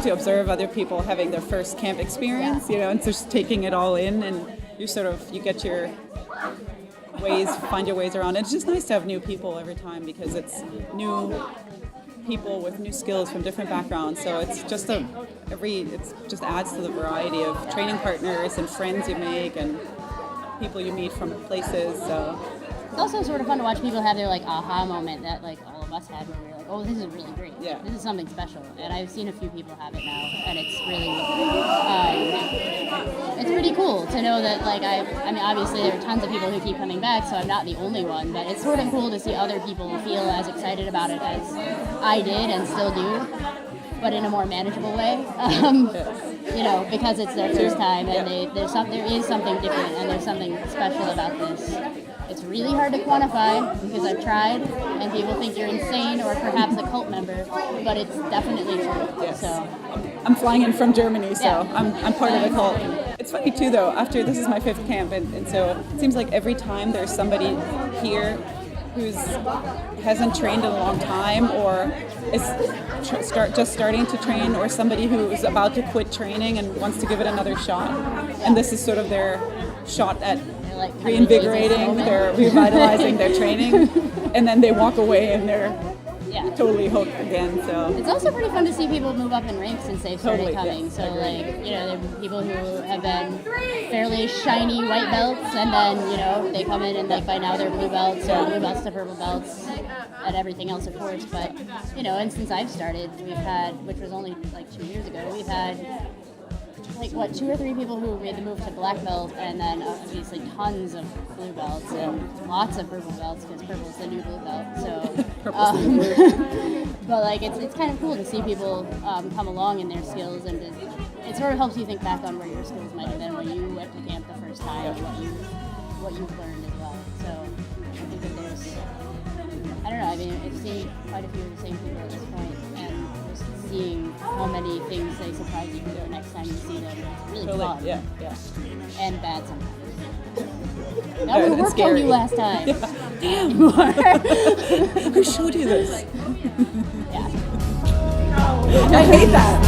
to observe other people having their first camp experience, and just taking it all in, and you get your find your ways around. It's just nice to have new people every time because it's new people with new skills from different backgrounds. So it's just it just adds to the variety of training partners and friends you make and people you meet from places. So it's also sort of fun to watch people have their aha moment that all of us had where we were like, oh, this is really great. Yeah. This is something special. And I've seen a few people have it now, and it's really it's pretty cool to know that I mean obviously there are tons of people who keep coming back, so I'm not the only one, but it's sort of cool to see other people feel as excited about it as I did and still do, but in a more manageable way. Because it's their first time, and there is something different, and there's something special about this. It's really hard to quantify because I've tried, and people think you're insane or perhaps a cult member, but it's definitely true. Yes. So I'm flying in from Germany, so yeah. I'm part of the cult. It's funny too, though. After this is my 5th camp, and so it seems like every time there's somebody here who's hasn't trained in a long time or is just starting to train, or somebody who is about to quit training and wants to give it another shot. And this is sort of their shot at reinvigorating, revitalizing their training, and then they walk away and they're totally hooked again. So it's also pretty fun to see people move up in ranks since they've started coming. Yeah, so there are people who have been fairly shiny white belts, and then they come in and by now they're blue belts or blue belts to purple belts and everything else, of course. But and since I've started, we've had, which was only 2 years ago, we've had 2 or 3 people who made the move to black belt, and then obviously tons of blue belts and lots of purple belts because purple is the new blue belt. So, but it's kind of cool to see people come along in their skills, and it sort of helps you think back on where your skills might have been when you went to camp the first time, and what you've learned as well. So I think that I don't know. I mean, I've seen quite a few of the same people at this point, and just seeing how many things they surprise you with the next time you see them. It's really fun. Yeah. And bad sometimes. That would have worked on you last time. Yeah. Damn. Who showed you this? Yeah. I hate that.